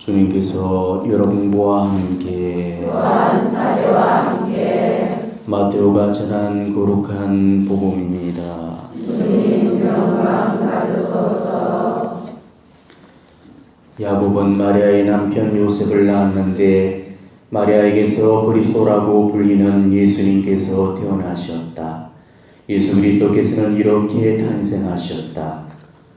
주님께서 여러분과 함께 또한 사제와 함께 마테오가 전한 거룩한 복음입니다. 주님 영광 받으소서. 야곱은 마리아의 남편 요셉을 낳았는데 마리아에게서 그리스도라고 불리는 예수님께서 태어나셨다. 예수 그리스도께서는 이렇게 탄생하셨다.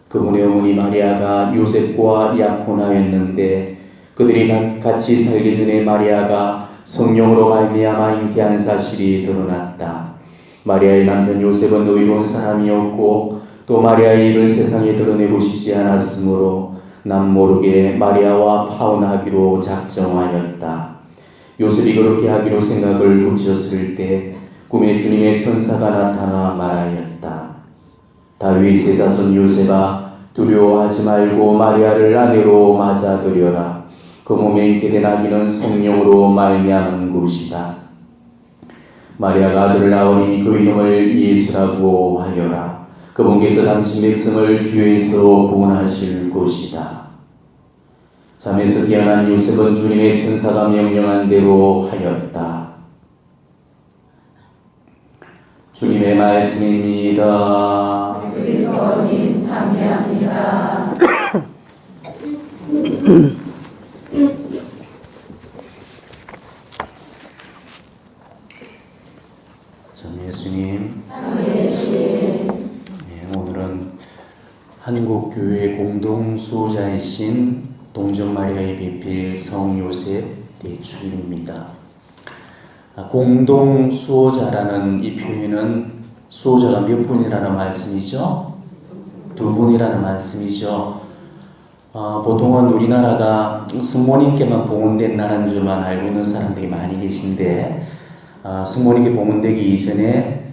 그분의 어머니 마리아가 요셉과 약혼하였는데 그들이 같이 살기 전에 마리아가 성령으로 말미암아 잉태한 사실이 드러났다. 마리아의 남편 요셉은 의로운 사람이었고 또 마리아의 일을 세상에 드러내고 싶지 않았으므로 남모르게 마리아와 파혼하기로 작정하였다. 요셉이 그렇게 하기로 생각을 붙였을 때 꿈에 주님의 천사가 나타나 말하였다. 다윗의 자손 요셉아, 두려워하지 말고 마리아를 아내로 맞아들여라. 그 몸에 잉태된 아기는 성령으로 말미암은 것이다. 마리아가 아들을 낳으니 그 이름을 예수라고 하여라. 그분께서 당신 백성을 죄에서 구원하실 것이다. 잠에서 깨어난 요셉은 주님의 천사가 명령한 대로 하였다. 주님의 말씀입니다. 그리스도님 참여합니다. 참 예수님. 예수님. 오늘은 한국교회 공동 수호자이신 동정마리아의 배필 성요셉 대축일입니다. 공동 수호자라는 이 표현은 수호자가 몇 분이라는 말씀이죠? 두 분이라는 말씀이죠. 보통은 우리나라가 성모님께만 봉헌된 나라인 줄만 알고 있는 사람들이 많이 계신데 성모님께 봉헌되기 이전에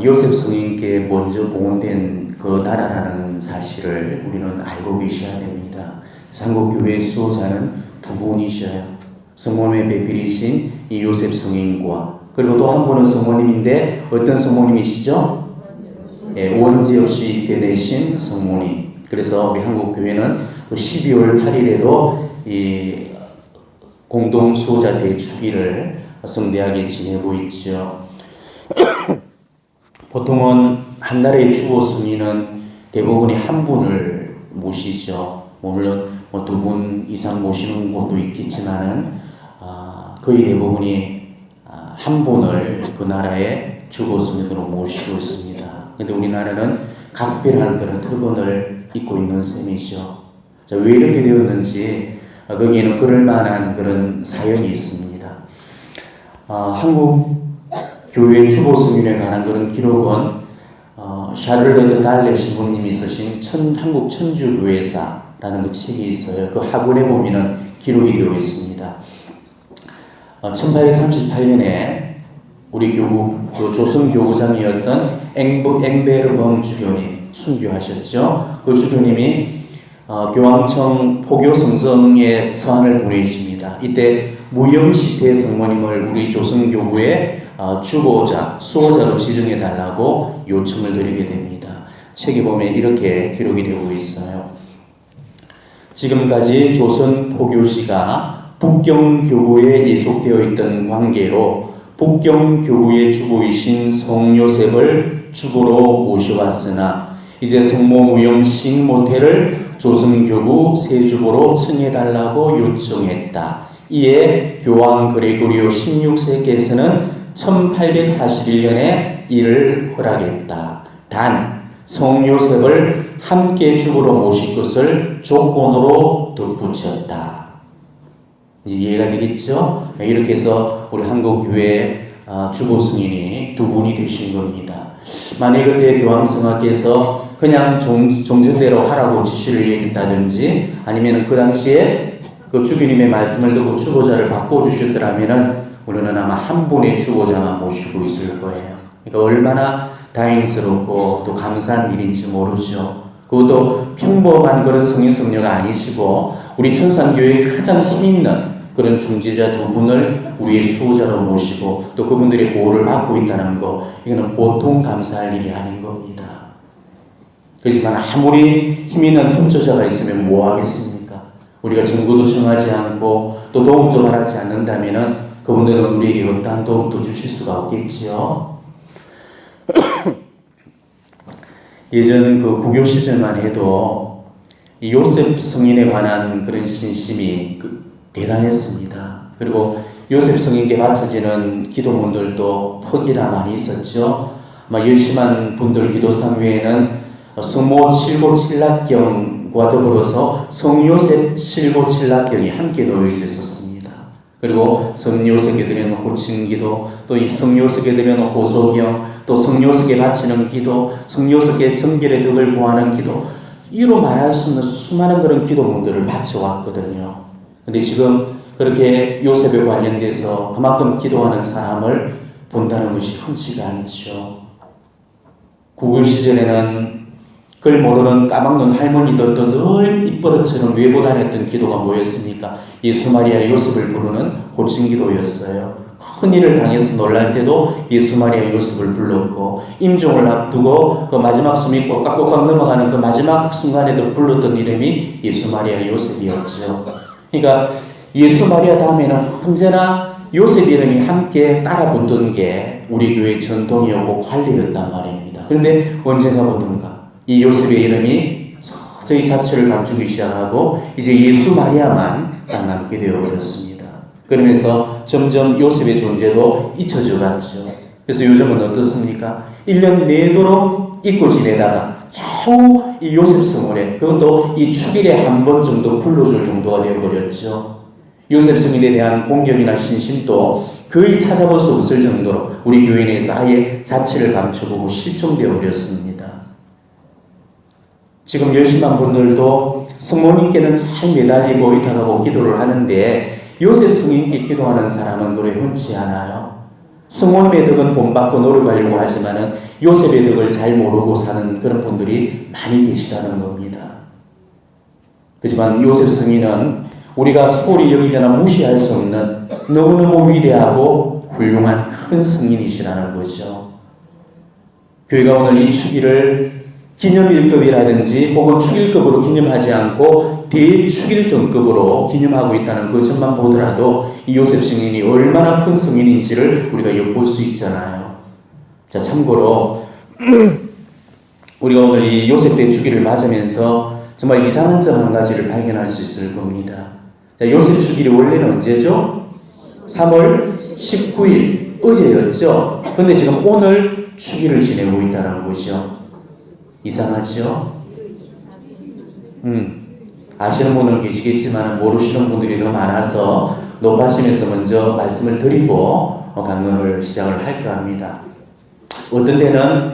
요셉 성인께 먼저 봉헌된 그 나라라는 사실을 우리는 알고 계셔야 됩니다. 한국교회 수호자는 두 분이셔요. 성모님의 배필이신 이 요셉 성인과 그리고 또 한 분은 성모님인데 어떤 성모님이시죠? 원죄 없이 되신 성모님. 그래서 우리 한국교회는 또 12월 8일에도 이 공동 수호자 대축일을 성대하게 지내고 있죠. 보통은 한 나라의 주보 승리는 대부분이 한 분을 모시죠. 물론 두 분 이상 모시는 곳도 있겠지만은 거의 대부분이 한 분을 그 나라의 주보 승리로 모시고 있습니다. 그런데 우리나라는 각별한 그런 특권을 입고 있는 셈이죠. 자, 왜 이렇게 되었는지 거기에는 그럴 만한 그런 사연이 있습니다. 한국 교회 주보 승인에 관한 그런 기록은 샤를레드 달레 신부님이 쓰신 한국 천주교회사라는 그 책이 있어요. 그 학원에 보면은 기록이 되어 있습니다. 1838년에 우리 교구 조선 교구장이었던 앵베르범 주교님 순교하셨죠. 그 주교님이 교황청 포교 성성에 서한을 보내십니다. 이때 무염시태 성모님을 우리 조선교구의 주보자, 수호자로 지정해 달라고 요청을 드리게 됩니다. 책에 보면 이렇게 기록이 되고 있어요. 지금까지 조선 포교시가 북경교구에 예속되어 있던 관계로 북경교구의 주보이신 성요셉을 주보로 모셔왔으나 이제 성모 무염신 모태를 조선교구 세주보로 칭해달라고 요청했다. 이에 교황 그레고리오 16세께서는 1841년에 이를 허락했다. 단 성요셉을 함께 주보로 모실 것을 조건으로 덧붙였다. 이제 이해가 되겠죠? 이렇게 해서 우리 한국교회 주보 승인이 두 분이 되신 겁니다. 만약 그때 교황성하께서 그냥 종전대로 하라고 지시를 내렸다든지 아니면 그 당시에 그 주교님의 말씀을 듣고 주보자를 바꿔주셨더라면은 우리는 아마 한 분의 주보자만 모시고 있을 거예요. 그러니까 얼마나 다행스럽고 또 감사한 일인지 모르죠. 그것도 평범한 그런 성인 성녀가 아니시고 우리 천산교회에 가장 힘있는 그런 중지자 두 분을 우리의 수호자로 모시고 또 그분들의 보호를 받고 있다는 거, 이거는 보통 감사할 일이 아닌 겁니다. 그렇지만 아무리 힘있는 흠조자가 있으면 뭐 하겠습니까? 우리가 정보도 청하지 않고 또 도움도 바라지 않는다면은 그분들은 우리에게 어떠한 도움도 주실 수가 없겠지요. 예전 그 구교 시절만 해도 이 요셉 성인에 관한 그런 신심이 대단했습니다. 그리고 요셉 성인께 바쳐지는 기도문들도 폭이나 많이 있었죠. 열심한 분들 기도상 외에는 성모 칠고 칠락경과 더불어서 성요셉 칠고 칠락경이 함께 놓여 있었습니다. 그리고 성요셉에 드리는 호칭기도, 또 이 성요셉에 드리는 호소경, 또 성요셉에 바치는 기도, 성요셉의 정결의 덕을 구하는 기도, 이로 말할 수 없는 수많은 그런 기도문들을 바쳐왔거든요. 근데 지금 그렇게 요셉에 관련돼서 그만큼 기도하는 사람을 본다는 것이 흔치가 않죠. 구글 시절에는 그걸 모르는 까막눈 할머니들도 늘 입버릇처럼 외고다녔던 기도가 뭐였습니까? 예수 마리아 요셉을 부르는 호칭기도였어요. 큰 일을 당해서 놀랄 때도 예수 마리아 요셉을 불렀고, 임종을 앞두고 그 마지막 숨이 꽉꽉꽉 넘어가는 그 마지막 순간에도 불렀던 이름이 예수 마리아 요셉이었죠. 그러니까 예수 마리아 다음에는 언제나 요셉 이름이 함께 따라 붙던 게 우리 교회의 전통이었고 관례였단 말입니다. 그런데 언젠가 보던가 이 요셉의 이름이 서서히 자취를 감추기 시작하고 이제 예수 마리아만 딱 남게 되어버렸습니다. 그러면서 점점 요셉의 존재도 잊혀져 갔죠. 그래서 요즘은 어떻습니까? 1년 내도록 잊고 지내다가 겨우 이 요셉 성월에, 그것도 이 축일에 한 번 정도 불러줄 정도가 되어버렸죠. 요셉 성인에 대한 공경이나 신심도 거의 찾아볼 수 없을 정도로 우리 교회 내에서 아예 자취를 감추고 실종되어 버렸습니다. 지금 열심한 분들도 성모님께는 잘 매달리고 의탁하고 기도를 하는데 요셉 성인께 기도하는 사람은 그래 흔치 않아요. 성모님의 덕은 본받고 노력하려고 하지만은 요셉의 덕을 잘 모르고 사는 그런 분들이 많이 계시다는 겁니다. 그렇지만 요셉 성인은 우리가 소홀히 여기거나 무시할 수 없는 너무너무 위대하고 훌륭한 큰 성인이시라는 거죠. 교회가 오늘 이 축일을 기념일급이라든지 혹은 축일급으로 기념하지 않고 대축일 등급으로 기념하고 있다는 그 점만 보더라도 이 요셉 성인이 얼마나 큰 성인인지를 우리가 엿볼 수 있잖아요. 자, 참고로 우리가 오늘 이 요셉 대축일을 맞으면서 정말 이상한 점 한 가지를 발견할 수 있을 겁니다. 자, 요셉 축일이 원래는 언제죠? 3월 19일 어제였죠. 근데 지금 오늘 축일을 지내고 있다는 거죠. 이상하죠? 아시는 분은 계시겠지만 모르시는 분들이 더 많아서 높아심에서 먼저 말씀을 드리고 강론을 시작을 할까 합니다. 어떤 때는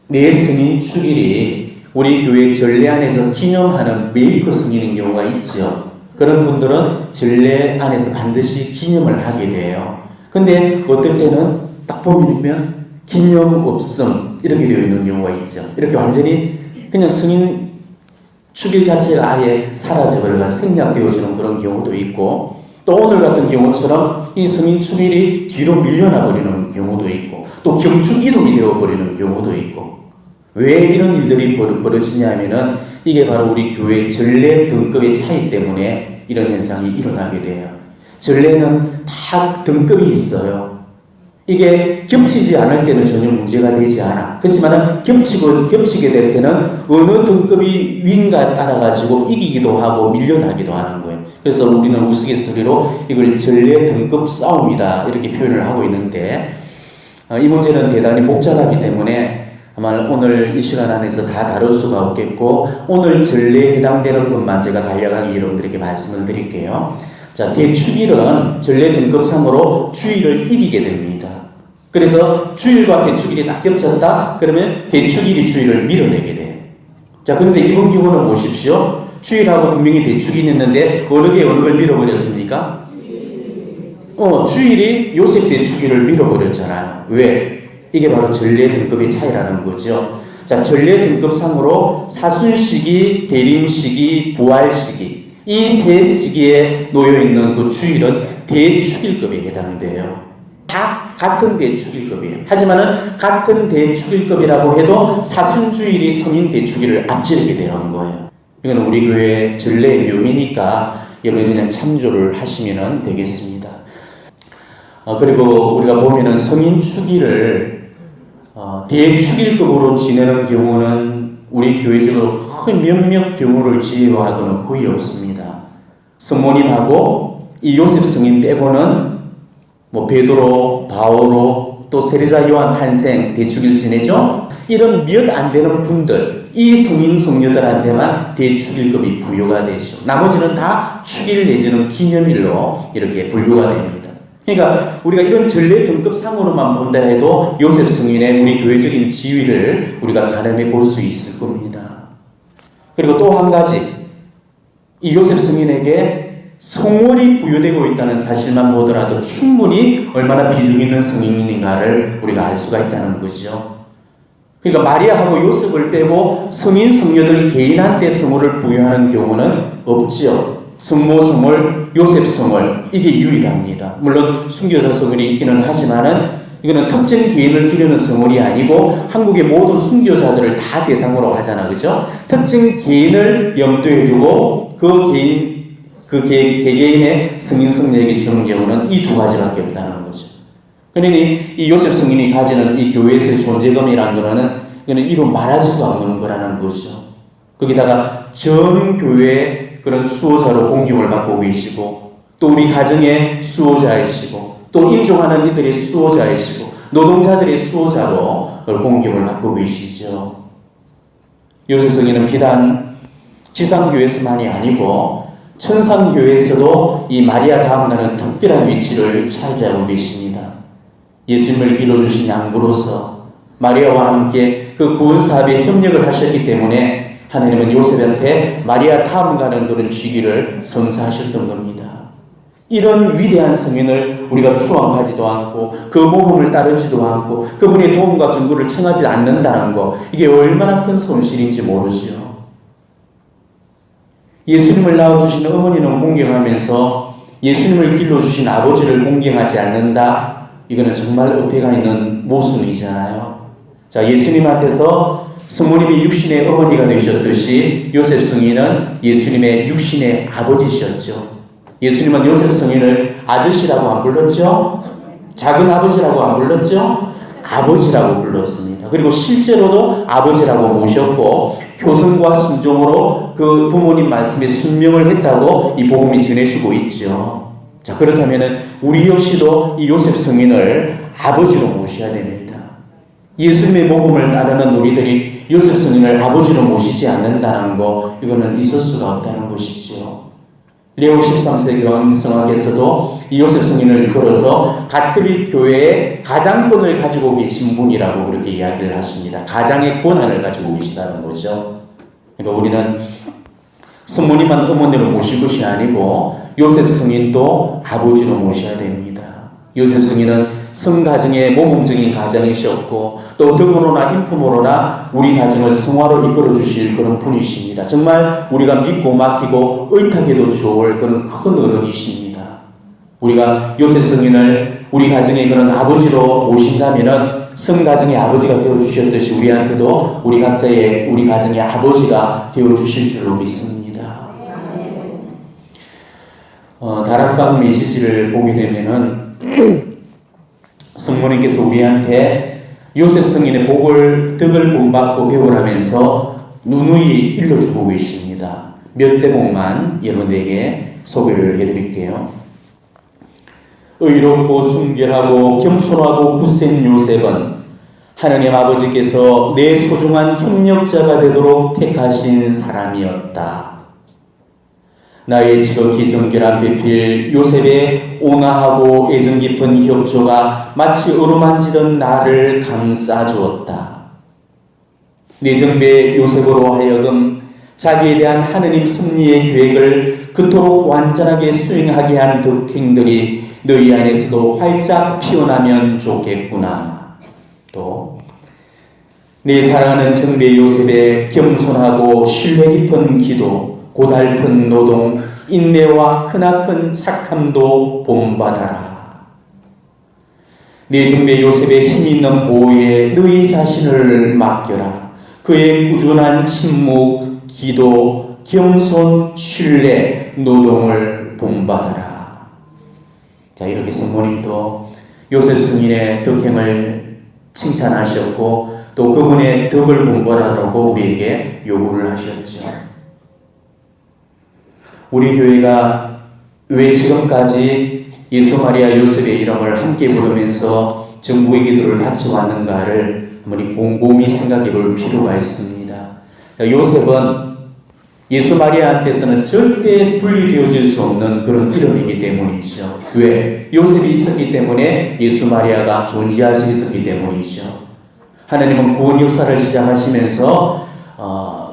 내 성인 축일이 우리 교회 전례 안에서 기념하는 메이커 성인인 경우가 있죠. 그런 분들은 전례 안에서 반드시 기념을 하게 돼요. 근데 어떨 때는 딱 보면 기념 없음 이렇게 되어 있는 경우가 있죠. 이렇게 완전히 그냥 성인 축일 자체가 아예 사라져버려서 생략되어지는 그런 경우도 있고, 또 오늘 같은 경우처럼 이 성인 축일이 뒤로 밀려나 버리는 경우도 있고, 또 경축 이동이 되어버리는 경우도 있고. 왜 이런 일들이 벌어지냐면은 이게 바로 우리 교회의 전례 등급의 차이 때문에 이런 현상이 일어나게 돼요. 전례는 다 등급이 있어요. 이게 겹치지 않을 때는 전혀 문제가 되지 않아. 그렇지만 겹치게 될 때는 어느 등급이 위인가 따라가지고 이기기도 하고 밀려나기도 하는 거예요. 그래서 우리는 우스갯소리로 이걸 전례 등급 싸움이다 이렇게 표현을 하고 있는데, 이 문제는 대단히 복잡하기 때문에 아마 오늘 이 시간 안에서 다 다룰 수가 없겠고, 오늘 전례에 해당되는 것만 제가 간략하게 여러분들에게 말씀을 드릴게요. 자, 대축일은 전례 등급상으로 주일을 이기게 됩니다. 그래서 주일과 대축일이 딱 겹쳤다? 그러면 대축일이 주일을 밀어내게 돼요. 자, 그런데 이번 기호는 보십시오. 주일하고 분명히 대축일이 있는데 어느 게 어느 걸 밀어버렸습니까? 주일이 요셉 대축일을 밀어버렸잖아요. 왜? 이게 바로 전례 등급의 차이라는 거죠. 자, 전례 등급상으로 사순시기, 대림시기, 부활시기 이 세 시기에 놓여있는 그 주일은 대축일급에 해당돼요. 다 같은 대축일급이에요. 하지만은 같은 대축일급이라고 해도 사순주일이 성인 대축일을 앞지르게 되는 거예요. 이건 우리 교회 전례 묘미니까 여러분이 그냥 참조를 하시면 되겠습니다. 그리고 우리가 보면은 성인 축일을 대축일급으로 지내는 경우는 우리 교회적으로 거의 몇몇 경우를 제외하고는 거의 없습니다. 성모님하고 이 요셉 성인 빼고는 뭐 베드로, 바오로, 또 세례자 요한 탄생 대축일 지내죠. 이런 몇 안 되는 분들, 이 성인 성녀들한테만 대축일급이 부여가 되죠. 나머지는 다 축일 내지는 기념일로 이렇게 분류가 됩니다. 그러니까 우리가 이런 전례 등급상으로만 본다 해도 요셉 성인의 우리 교회적인 지위를 우리가 가늠해 볼 수 있을 겁니다. 그리고 또 한 가지, 이 요셉 성인에게 성월이 부여되고 있다는 사실만 보더라도 충분히 얼마나 비중 있는 성인인가를 우리가 알 수가 있다는 거죠. 그러니까 마리아하고 요셉을 빼고 성인 성녀들 개인한테 성월을 부여하는 경우는 없지요. 성모 성월, 요셉 성월, 이게 유일합니다. 물론 순교자 성월이 있기는 하지만은 이거는 특정 개인을 기르는 성월이 아니고 한국의 모든 순교자들을 다 대상으로 하잖아, 그죠? 특정 개인을 염두에 두고 그 개개인의 성인 성녀에게 주는 경우는 이 두 가지밖에 없다는 거죠. 그러니 이 요셉 성인이 가지는 이 교회에서의 존재감이라는 거는 이거는 이루 말할 수가 없는 거라는 거죠. 거기다가 전 교회 그런 수호자로 공경을 받고 계시고, 또 우리 가정의 수호자이시고, 또 임종하는 이들의 수호자이시고, 노동자들의 수호자로 공경을 받고 계시죠. 요셉 성인은 비단 지상교회에서만이 아니고 천상교회에서도 이 마리아 다음가는 특별한 위치를 차지하고 계십니다. 예수님을 길러주신 양부로서 마리아와 함께 그 구원사업에 협력을 하셨기 때문에 하나님은 요셉한테 마리아 다음 가는 그런 직위를 선사하셨던 겁니다. 이런 위대한 성인을 우리가 추앙하지도 않고 그 모범을 따르지도 않고 그분의 도움과 전구를 청하지 않는다는 거, 이게 얼마나 큰 손실인지 모르지요. 예수님을 낳아주신 어머니는 공경하면서 예수님을 길러주신 아버지를 공경하지 않는다? 이거는 정말 어폐가 있는 모순이잖아요. 자, 예수님한테서 성모님이 육신의 어머니가 되셨듯이 요셉 성인은 예수님의 육신의 아버지셨죠. 예수님은 요셉 성인을 아저씨라고 안 불렀죠? 작은 아버지라고 안 불렀죠? 아버지라고 불렀습니다. 그리고 실제로도 아버지라고 모셨고 효성과 순종으로 그 부모님 말씀에 순명을 했다고 이 복음이 전해지고 있죠. 자, 그렇다면 우리 역시도 이 요셉 성인을 아버지로 모셔야 됩니다. 예수님의 복음을 따르는 우리들이 요셉 성인을 아버지로 모시지 않는다는 거, 이거는 있을 수가 없다는 것이죠. 레오 13세기 왕성하께서도 이 요셉 성인을 걸어서 가톨릭 교회의 가장권을 가지고 계신 분이라고 그렇게 이야기를 하십니다. 가장의 권한을 가지고 계시다는 거죠. 그러니까 우리는 성모님만 어머니로 모실 것이 아니고 요셉 성인도 아버지로 모셔야 됩니다. 요셉 성인은 성가정의 모범적인 가장이셨고 또 덕으로나 인품으로나 우리 가정을 성화로 이끌어 주실 그런 분이십니다. 정말 우리가 믿고 맡기고 의탁해도 좋을 그런 큰 어른이십니다. 우리가 요셉 성인을 우리 가정의 그런 아버지로 모신다면은 성가정의 아버지가 되어 주셨듯이 우리한테도 우리 각자의 우리 가정의 아버지가 되어 주실 줄로 믿습니다. 다락방 메시지를 보게 되면은 성모님께서 우리한테 요셉 성인의 덕을 본받고 배우라면서 누누이 일러주고 계십니다. 몇 대목만 여러분들에게 소개를 해드릴게요. 의롭고 순결하고 겸손하고 굳센 요셉은 하나님 아버지께서 내 소중한 협력자가 되도록 택하신 사람이었다. 나의 지극히 성결한 배필 요셉의 온화하고 애정 깊은 협조가 마치 어루만지던 나를 감싸주었다. 내 정배 요셉으로 하여금 자기에 대한 하느님 섭리의 계획을 그토록 완전하게 수행하게 한 덕행들이 너희 안에서도 활짝 피어나면 좋겠구나. 또 내 사랑하는 정배 요셉의 겸손하고 신뢰 깊은 기도, 고달픈 노동, 인내와 크나큰 착함도 본받아라. 내 정배 요셉의 힘있는 보호에 너희 자신을 맡겨라. 그의 꾸준한 침묵, 기도, 겸손, 신뢰, 노동을 본받아라. 자, 이렇게 성모님도 요셉 승인의 덕행을 칭찬하셨고 또 그분의 덕을 본받아라고 우리에게 요구를 하셨죠. 우리 교회가 왜 지금까지 예수, 마리아, 요셉의 이름을 함께 부르면서 정부의 기도를 바쳐왔는가를 한번 곰곰이 생각해 볼 필요가 있습니다. 요셉은 예수, 마리아한테서는 절대 분리되어질 수 없는 그런 이름이기 때문이죠. 왜? 요셉이 있었기 때문에 예수, 마리아가 존재할 수 있었기 때문이죠. 하나님은 구원 역사를 시작하시면서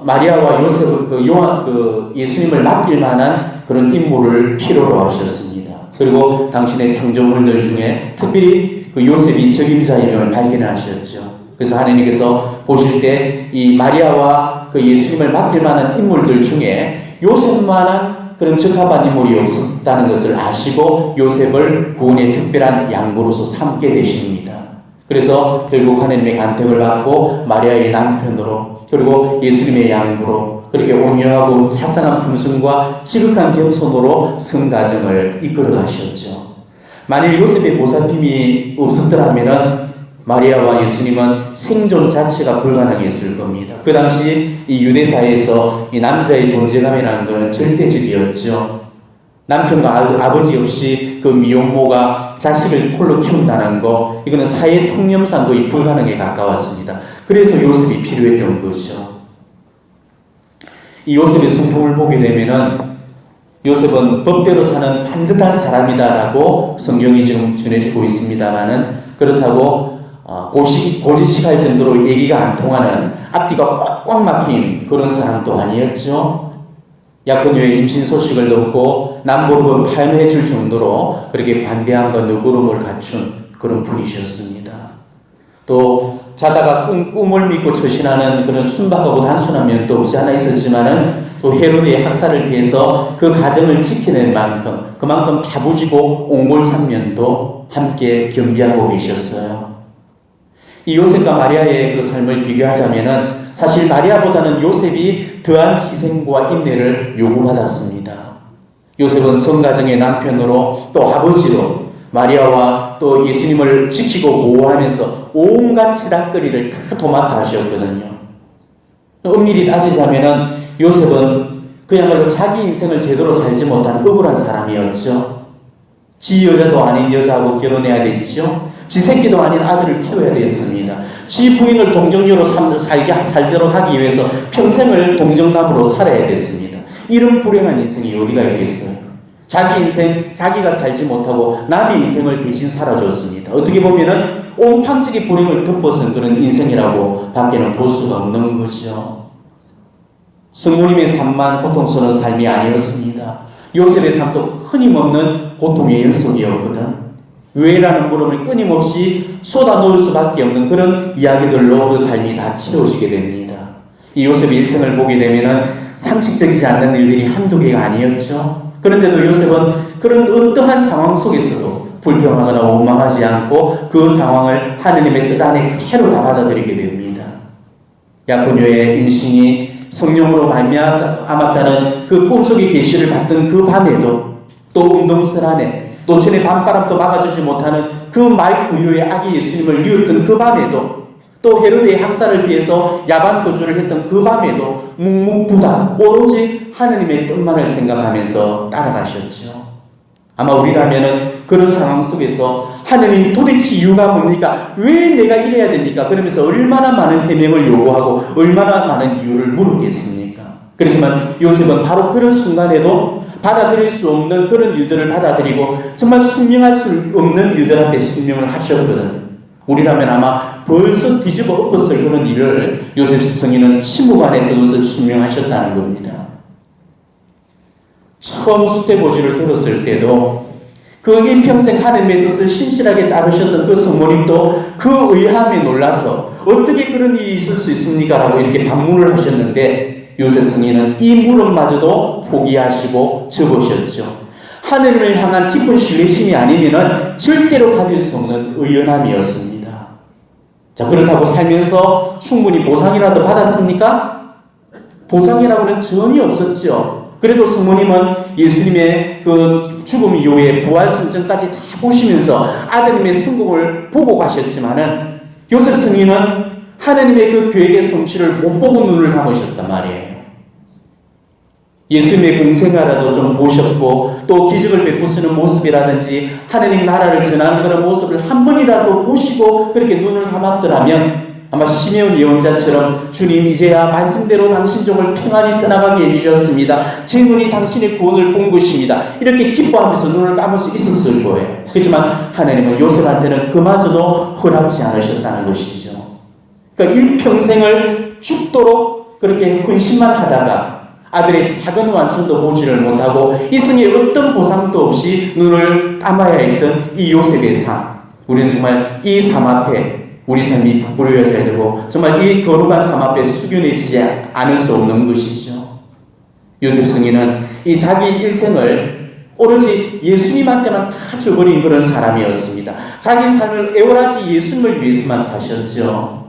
마리아와 요셉을 예수님을 맡길 만한 그런 인물을 필요로 하셨습니다. 그리고 당신의 창조물들 중에 특별히 그 요셉이 적임자임을 발견하셨죠. 그래서 하나님께서 보실 때 이 마리아와 그 예수님을 맡길 만한 인물들 중에 요셉만한 그런 적합한 인물이 없었다는 것을 아시고 요셉을 구원의 특별한 양보로서 삼게 되십니다. 그래서 결국 하나님의 간택을 받고 마리아의 남편으로 그리고 예수님의 양부로 그렇게 온유하고 사상한 품성과 지극한 겸손으로 성가정을 이끌어 가셨죠. 만일 요셉의 보살핌이 없었더라면 마리아와 예수님은 생존 자체가 불가능했을 겁니다. 그 당시 이 유대사회에서 이 남자의 존재감이라는 것은 절대적이었죠. 남편과 아버지 없이 그 미혼모가 자식을 홀로 키운다는 거, 이거는 사회 통념상 거의 불가능에 가까웠습니다. 그래서 요셉이 필요했던 거죠. 이 요셉의 성품을 보게 되면은 요셉은 법대로 사는 반듯한 사람이다라고 성경이 지금 전해주고 있습니다만은 그렇다고 고지식할 정도로 얘기가 안 통하는 앞뒤가 꽉꽉 막힌 그런 사람도 아니었죠. 약혼녀의 임신 소식을 듣고 남모르고 파연해 줄 정도로 그렇게 관대함과 너그러움을 갖춘 그런 분이셨습니다. 또 자다가 꿈을 믿고 처신하는 그런 순박하고 단순한 면도 없지 않아 있었지만은 또 헤로데의 학살을 피해서 그 가정을 지켜낼 만큼 그만큼 다부지고 옹골찬 면도 함께 겸비하고 계셨어요. 이 요셉과 마리아의 그 삶을 비교하자면은 사실 마리아보다는 요셉이 더한 희생과 인내를 요구받았습니다. 요셉은 성가정의 남편으로 또 아버지로 마리아와 또 예수님을 지키고 보호하면서 온갖 치닫거리를 다 도맡아 하셨거든요. 엄밀히 따지자면은 요셉은 그야말로 자기 인생을 제대로 살지 못한 억울한 사람이었죠. 지 여자도 아닌 여자하고 결혼해야 됐죠. 지 새끼도 아닌 아들을 키워야 됐습니다. 지 부인을 동정녀로 살도록 하기 위해서 평생을 동정남으로 살아야 됐습니다. 이런 불행한 인생이 어디가 있겠어요? 자기 인생 자기가 살지 못하고 남의 인생을 대신 살아줬습니다. 어떻게 보면은 온팡지게 불행을 덮어선 그런 인생이라고 밖에는 볼 수가 없는 거죠. 성모님의 삶만 고통스러운 삶이 아니었습니다. 요셉의 삶도 끊임없는 고통의 연속이었거든. 왜라는 물음을 끊임없이 쏟아 놓을 수밖에 없는 그런 이야기들로 그 삶이 다 치러지게 됩니다. 이 요셉의 일생을 보게 되면은 상식적이지 않는 일들이 한두 개가 아니었죠. 그런데도 요셉은 그런 어떠한 상황 속에서도 불평하거나 원망하지 않고 그 상황을 하느님의 뜻 안에 그대로 다 받아들이게 됩니다. 약혼녀의 임신이 성령으로 말미암았다는 그 꿈속의 계시를 받던 그 밤에도 또 음동설 안에 노천의 밤바람도 막아주지 못하는 그 말구유의 아기 예수님을 뉘었던 그 밤에도 또 헤로데의 학살을 피해서 야반도주를 했던 그 밤에도 묵묵부답 오로지 하느님의 뜻만을 생각하면서 따라가셨죠. 아마 우리라면은 그런 상황 속에서 하느님 도대체 이유가 뭡니까? 왜 내가 이래야 됩니까? 그러면서 얼마나 많은 해명을 요구하고 얼마나 많은 이유를 물었겠습니까? 그렇지만 요셉은 바로 그런 순간에도 받아들일 수 없는 그런 일들을 받아들이고 정말 순명할 수 없는 일들 앞에 순명을 하셨거든. 우리라면 아마 벌써 뒤집어 엎었을 그런 일을 요셉 성인은 침묵안에서 그것을 순명하셨다는 겁니다. 처음 수태고지를 들었을 때도 그 일평생 하나님의 뜻을 신실하게 따르셨던 그 성모님도 그 의함에 놀라서 어떻게 그런 일이 있을 수 있습니까? 라고 이렇게 반문을 하셨는데 요셉 성인은 이 물음마저도 포기하시고 접으셨죠. 하나님을 향한 깊은 신뢰심이 아니면은 절대로 가질 수 없는 의연함이었습니다. 자, 그렇다고 살면서 충분히 보상이라도 받았습니까? 보상이라고는 전혀 없었죠. 그래도 성모님은 예수님의 그 죽음 이후에 부활 성전까지 다 보시면서 아드님의 성공을 보고 가셨지만은 요셉 성인은 하나님의 그 계획의 성취를 못 보고 눈을 감으셨단 말이에요. 예수님의 공생애라도 좀 보셨고 또 기적을 베푸시는 모습이라든지 하나님 나라를 전하는 그런 모습을 한 번이라도 보시고 그렇게 눈을 감았더라면 아마 시me온 예언자처럼 주님 이제야 말씀대로 당신 종을 평안히 떠나가게 해주셨습니다. 제 눈이 당신의 구원을 본 것입니다. 이렇게 기뻐하면서 눈을 감을 수 있었을 거예요. 그렇지만 하나님은 요셉한테는 그마저도 허락지 않으셨다는 것이죠. 그러니까 일평생을 죽도록 그렇게 헌신만 하다가 아들의 작은 완성도 보지를 못하고 이승에 어떤 보상도 없이 눈을 감아야 했던 이 요셉의 삶, 우리는 정말 이 삶 앞에 우리 삶이 부끄러워져야 되고 정말 이 거룩한 삶 앞에 숙연해지지 않을 수 없는 것이죠. 요셉 성인은 이 자기 일생을 오로지 예수님한테만 다 줘버린 그런 사람이었습니다. 자기 삶을 애월하지 예수님을 위해서만 사셨죠.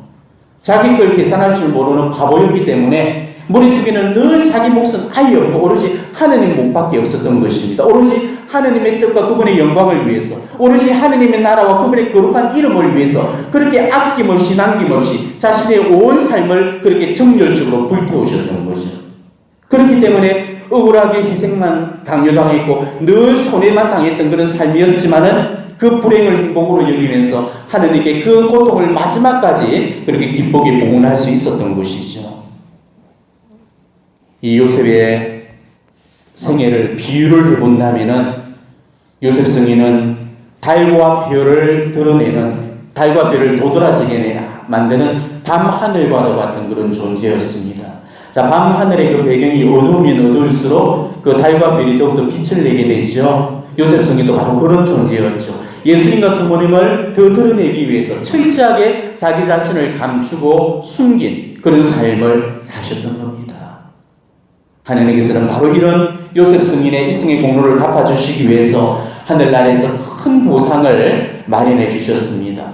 자기 걸 계산할 줄 모르는 바보였기 때문에 머릿속에는 늘 자기 몫은 아예 없고 오로지 하느님 몫밖에 없었던 것입니다. 오로지 하느님의 뜻과 그분의 영광을 위해서, 오로지 하느님의 나라와 그분의 거룩한 이름을 위해서 그렇게 아낌없이 남김없이 자신의 온 삶을 그렇게 정열적으로 불태우셨던 거죠. 그렇기 때문에 억울하게 희생만 강요당했고 늘 손해만 당했던 그런 삶이었지만은 그 불행을 행복으로 여기면서 하느님께 그 고통을 마지막까지 그렇게 기쁘게 봉헌할 수 있었던 것이죠. 이 요셉의 생애를 비유를 해본다면은 요셉 성인은 달과 별을 드러내는, 달과 별을 도드라지게 만드는 밤하늘과도 같은 그런 존재였습니다. 자, 밤하늘의 그 배경이 어두우면 어두울수록 그 달과 별이 더욱더 빛을 내게 되죠. 요셉 성인도 바로 그런 존재였죠. 예수님과 성모님을 더 드러내기 위해서 철저하게 자기 자신을 감추고 숨긴 그런 삶을 사셨던 겁니다. 하나님께서는 바로 이런 요셉 성인의 이승의 공로를 갚아주시기 위해서 하늘나라에서 큰 보상을 마련해 주셨습니다.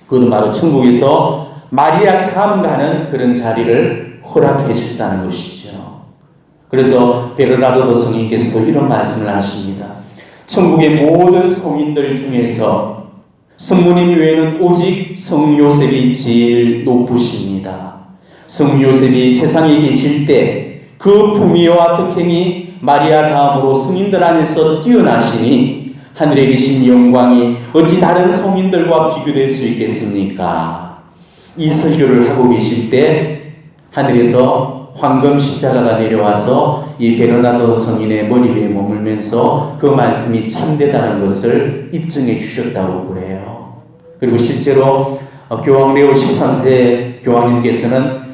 그것은 바로 천국에서 마리아 다음 가는 그런 자리를 허락해 주셨다는 것이죠. 그래서 베르나르도 성인께서도 이런 말씀을 하십니다. 천국의 모든 성인들 중에서 성모님 외에는 오직 성요셉이 제일 높으십니다. 성요셉이 세상에 계실 때 그 품위와 특행이 마리아 다음으로 성인들 안에서 뛰어나시니 하늘에 계신 영광이 어찌 다른 성인들과 비교될 수 있겠습니까? 이 설교를 하고 계실 때 하늘에서 황금 십자가가 내려와서 이 베르나르도 성인의 머리 위에 머물면서 그 말씀이 참되다는 것을 입증해 주셨다고 그래요. 그리고 실제로 교황 레오 13세 교황님께서는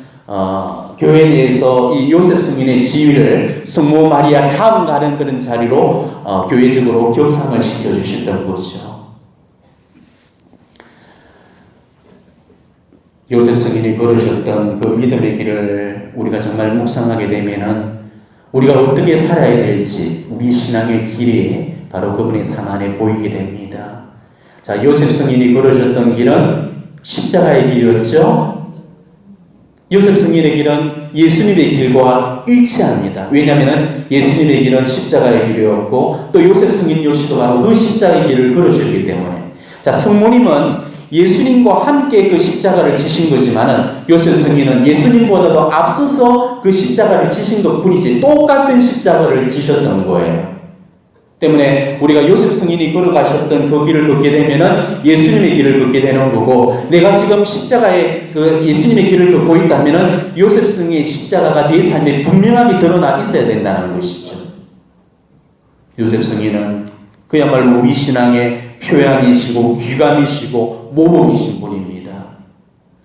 교회 내에서 이 요셉 성인의 지위를 성모 마리아 다음 가는 그런 자리로 교회적으로 격상을 시켜주셨던 거죠. 요셉 성인이 걸으셨던 그 믿음의 길을 우리가 정말 묵상하게 되면은 우리가 어떻게 살아야 될지 우리 신앙의 길이 바로 그분의 삶 안에 보이게 됩니다. 자, 요셉 성인이 걸으셨던 길은 십자가의 길이었죠. 요셉 성인의 길은 예수님의 길과 일치합니다. 왜냐하면 예수님의 길은 십자가의 길이었고 또 요셉 성인 역시도 바로 그 십자가의 길을 걸으셨기 때문에 자, 성모님은 예수님과 함께 그 십자가를 지신 거지만은 요셉 성인은 예수님보다도 앞서서 그 십자가를 지신 것뿐이지 똑같은 십자가를 지셨던 거예요. 때문에 우리가 요셉 성인이 걸어가셨던 그 길을 걷게 되면은 예수님의 길을 걷게 되는 거고, 내가 지금 십자가의 그 예수님의 길을 걷고 있다면은 요셉 성인의 십자가가 내 삶에 분명하게 드러나 있어야 된다는 것이죠. 요셉 성인은 그야말로 우리 신앙의 표양이시고 귀감이시고 모범이신 분입니다.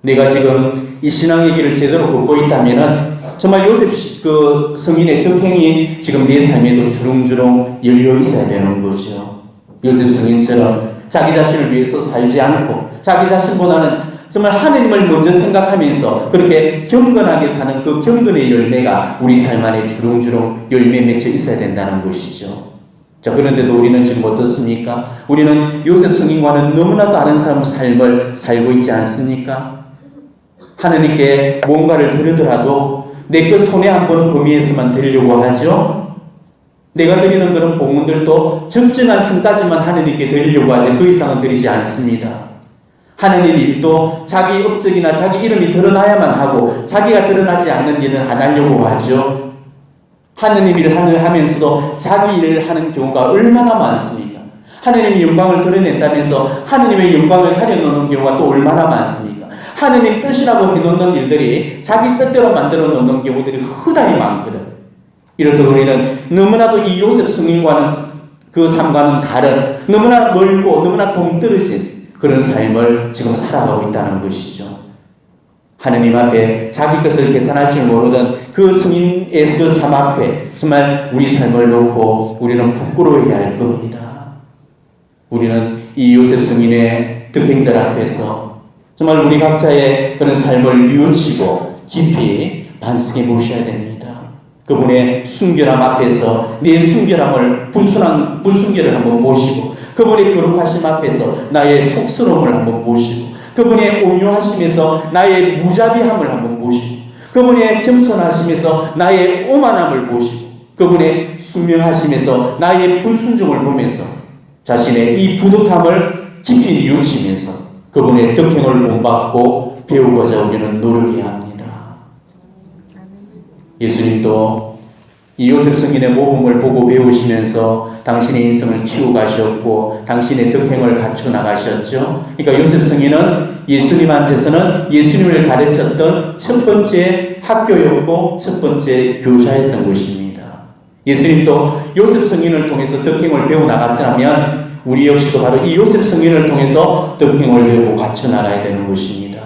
내가 지금 이 신앙의 길을 제대로 걷고 있다면은 정말 요셉 그 성인의 특행이 지금 내 삶에도 주렁주렁 열려 있어야 되는 거죠. 요셉 성인처럼 자기 자신을 위해서 살지 않고 자기 자신보다는 정말 하느님을 먼저 생각하면서 그렇게 경건하게 사는 그 경건의 열매가 우리 삶 안에 주렁주렁 열매 맺혀 있어야 된다는 것이죠. 자, 그런데도 우리는 지금 어떻습니까? 우리는 요셉 성인과는 너무나 다른 삶을 살고 있지 않습니까? 하느님께 뭔가를 드리더라도 내 그 손에 한번 범위에서만 드리려고 하죠. 내가 드리는 그런 봉헌들도 적정한 선까지만 하느님께 드리려고 하지 그 이상은 드리지 않습니다. 하느님 일도 자기 업적이나 자기 이름이 드러나야만 하고 자기가 드러나지 않는 일은 안 하려고 하죠. 하느님 일을 하면서도 자기 일을 하는 경우가 얼마나 많습니까? 하느님이 영광을 드러낸다면서 하느님의 영광을 가려놓는 경우가 또 얼마나 많습니까? 하느님 뜻이라고 해놓는 일들이 자기 뜻대로 만들어 놓는 경우들이 허다히 많거든. 이렇듯 우리는 너무나도 이 요셉 성인과는 그 삶과는 다른 너무나 멀고 너무나 동떨어진 그런 삶을 지금 살아가고 있다는 것이죠. 하느님 앞에 자기 것을 계산할 줄 모르던 그 성인의 그 삶 앞에 정말 우리 삶을 놓고 우리는 부끄러워해야 할 겁니다. 우리는 이 요셉 성인의 득행들 앞에서 정말 우리 각자의 그런 삶을 뉘우치고 깊이 반성해 보셔야 됩니다. 그분의 순결함 앞에서 내 순결함을 불순결을 한번 보시고 그분의 거룩하심 앞에서 나의 속스러움을 한번 보시고 그분의 온유하심에서 나의 무자비함을 한번 보시고 그분의 겸손하심에서 나의 오만함을 보시고 그분의 순명하심에서 나의 불순종을 보면서 자신의 이 부득함을 깊이 뉘우치면서 그분의 덕행을 본받고 배우고자 우리는 노력해야 합니다. 예수님도 이 요셉 성인의 모범을 보고 배우시면서 당신의 인생을 키워가셨고 당신의 덕행을 갖춰 나가셨죠. 그러니까 요셉 성인은 예수님한테서는 예수님을 가르쳤던 첫 번째 학교였고 첫 번째 교사였던 것입니다. 예수님도 요셉 성인을 통해서 덕행을 배워 나갔다면 우리 역시도 바로 이 요셉 성인을 통해서 덕행을 배우고 갖춰 나가야 되는 것입니다.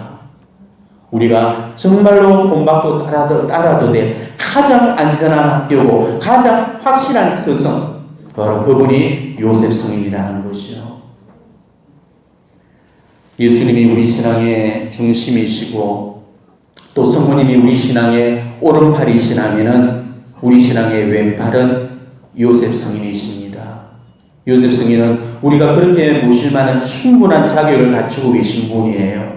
우리가 정말로 본받고 따라도 될 가장 안전한 학교고 가장 확실한 스승, 바로 그분이 요셉 성인이라는 것이죠. 예수님이 우리 신앙의 중심이시고 또 성모님이 우리 신앙의 오른팔이시라면은 우리 신앙의 왼팔은 요셉 성인이십니다. 요셉 성인은 우리가 그렇게 모실 만한 충분한 자격을 갖추고 계신 분이에요.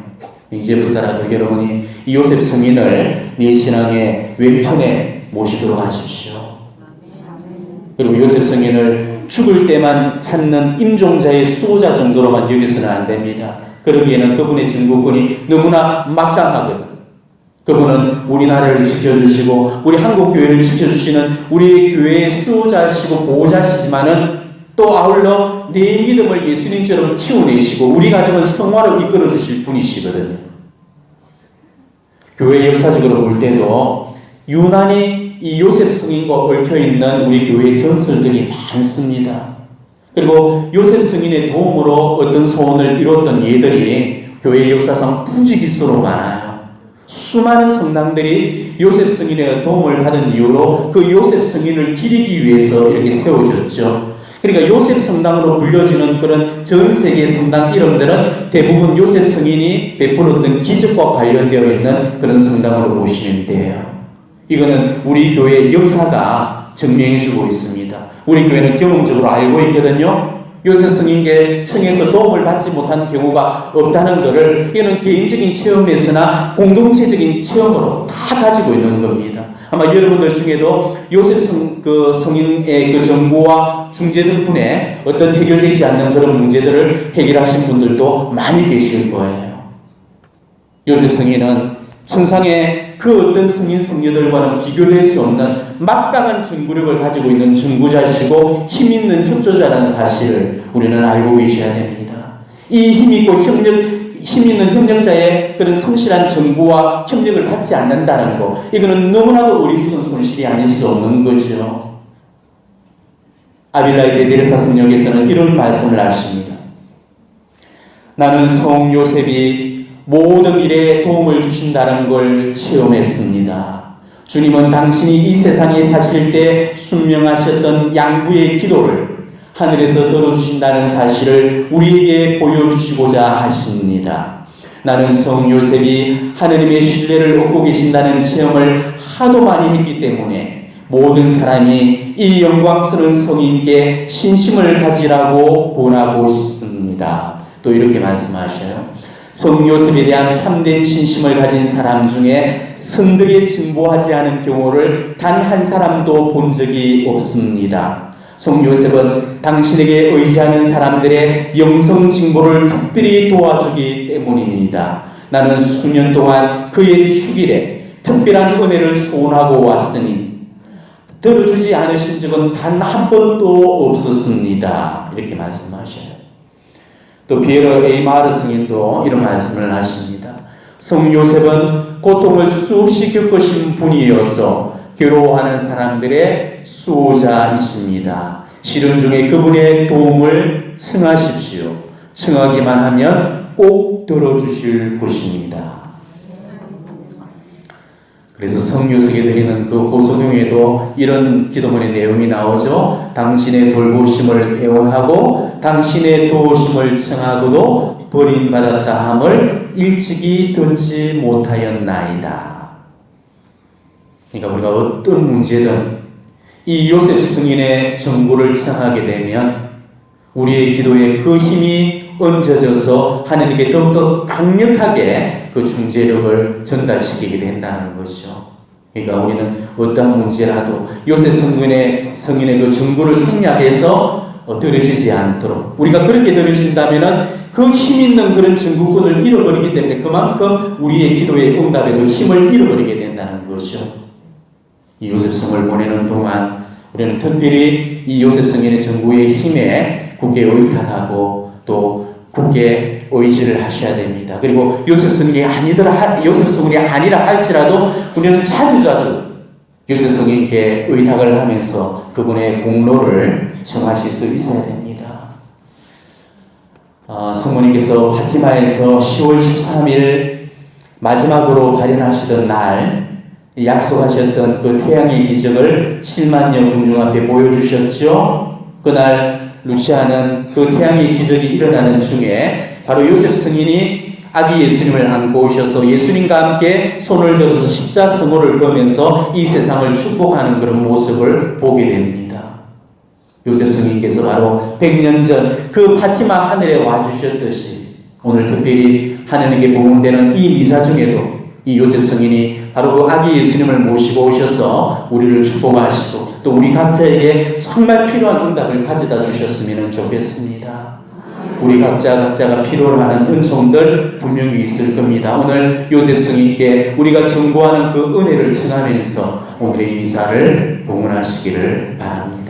이제부터라도 여러분이 이 요셉 성인을 네 신앙의 왼편에 모시도록 하십시오. 그리고 요셉 성인을 죽을 때만 찾는 임종자의 수호자 정도로만 여기서는 안 됩니다. 그러기에는 그분의 증거권이 너무나 막강하거든. 그분은 우리나라를 지켜주시고 우리 한국교회를 지켜주시는 우리 교회의 수호자시고 보호자시지만은 또 아울러 내 믿음을 예수님처럼 키워내시고 우리 가정을 성화로 이끌어 주실 분이시거든요. 교회 역사적으로 볼 때도 유난히 이 요셉 성인과 얽혀있는 우리 교회의 전설들이 많습니다. 그리고 요셉 성인의 도움으로 어떤 소원을 이뤘던 예들이 교회 역사상 부지기수로 많아요. 수많은 성당들이 요셉 성인의 도움을 받은 이유로 그 요셉 성인을 기리기 위해서 이렇게 세워졌죠. 그러니까 요셉 성당으로 불려지는 그런 전 세계 성당 이름들은 대부분 요셉 성인이 베풀었던 기적과 관련되어 있는 그런 성당으로 보시면 돼요. 이거는 우리 교회의 역사가 증명해주고 있습니다. 우리 교회는 경험적으로 알고 있거든요. 요셉 성인께 청해서 도움을 받지 못한 경우가 없다는 것을 이거는 개인적인 체험에서나 공동체적인 체험으로 다 가지고 있는 겁니다. 아마 여러분들 중에도 요셉 성인의 그 정보와 중재 덕분에 어떤 해결되지 않는 그런 문제들을 해결하신 분들도 많이 계실 거예요. 요셉 성인은 천상의 그 어떤 성인 성녀들과는 비교될 수 없는 막강한 증거력을 가지고 있는 증거자시고 힘 있는 협조자라는 사실을 우리는 알고 계셔야 됩니다. 이 힘 있는 협력자의 그런 성실한 정보와 협력을 받지 않는다는 거, 이거는 너무나도 어리석은 손실이 아닐 수 없는 거죠. 아빌라의 대데레사 성령에서는 이런 말씀을 하십니다. 나는 성 요셉이 모든 일에 도움을 주신다는 걸 체험했습니다. 주님은 당신이 이 세상에 사실 때 순명하셨던 양부의 기도를 하늘에서 들어주신다는 사실을 우리에게 보여주시고자 하십니다. 나는 성 요셉이 하느님의 신뢰를 얻고 계신다는 체험을 하도 많이 했기 때문에 모든 사람이 이 영광스러운 성인께 신심을 가지라고 권하고 싶습니다. 또 이렇게 말씀하셔요. 성 요셉에 대한 참된 신심을 가진 사람 중에 선덕에 진보하지 않은 경우를 단 한 사람도 본 적이 없습니다. 성 요셉은 당신에게 의지하는 사람들의 영성 진보를 특별히 도와주기 때문입니다. 나는 수년 동안 그의 축일에 특별한 은혜를 소원하고 왔으니 들어주지 않으신 적은 단 한 번도 없었습니다. 이렇게 말씀하셔요. 또 피에로 에이마르 승인도 이런 말씀을 하십니다. 성 요셉은 고통을 수없이 겪으신 분이어서 괴로워하는 사람들의 수호자이십니다. 시련 중에 그분의 도움을 청하십시오. 청하기만 하면 꼭 들어주실 것입니다. 그래서 성 요셉에 드리는 그 호소경에도 이런 기도문의 내용이 나오죠. 당신의 돌보심을 애원하고 당신의 도우심을 청하고도 버림받았다 함을 일찍이 듣지 못하였나이다. 그러니까 우리가 어떤 문제든 이 요셉 승인의 정보를 청하게 되면 우리의 기도에 그 힘이 얹어져서 하나님께 더욱더 강력하게 그 중재력을 전달시키게 된다는 것이죠. 그러니까 우리는 어떤 문제라도 요셉 성인의 그 정보를 생략해서 들으시지 않도록, 우리가 그렇게 들으신다면은 그 힘 있는 그런 증거권을 잃어버리기 때문에 그만큼 우리의 기도의 응답에도 힘을 잃어버리게 된다는 것이죠. 이 요셉성을 보내는 동안 우리는 특별히 이 요셉성인의 정보의 힘에 굳게 의탁하고 또 굳게 의지를 하셔야 됩니다. 그리고 요셉성인이 아니라 할지라도 우리는 자주자주 요셉성인께 의탁을 하면서 그분의 공로를 청하실 수 있어야 됩니다. 성모님께서 파티마에서 10월 13일 마지막으로 발현하시던 날 약속하셨던 그 태양의 기적을 7만여 군중 앞에 보여주셨죠. 그날 루치아는 그 태양의 기적이 일어나는 중에 바로 요셉 성인이 아기 예수님을 안고 오셔서 예수님과 함께 손을 들어서 십자수모를 거면서 이 세상을 축복하는 그런 모습을 보게 됩니다. 요셉 성인께서 바로 100년 전 그 파티마 하늘에 와주셨듯이 오늘 특별히 하나님께 복음되는 이 미사 중에도 이 요셉 성인이 바로 그 아기 예수님을 모시고 오셔서 우리를 축복하시고 또 우리 각자에게 정말 필요한 응답을 가져다 주셨으면 좋겠습니다. 우리 각자가 필요로 하는 은총들 분명히 있을 겁니다. 오늘 요셉 성인께 우리가 전고하는 그 은혜를 청하면서 오늘의 이 미사를 봉헌하시기를 바랍니다.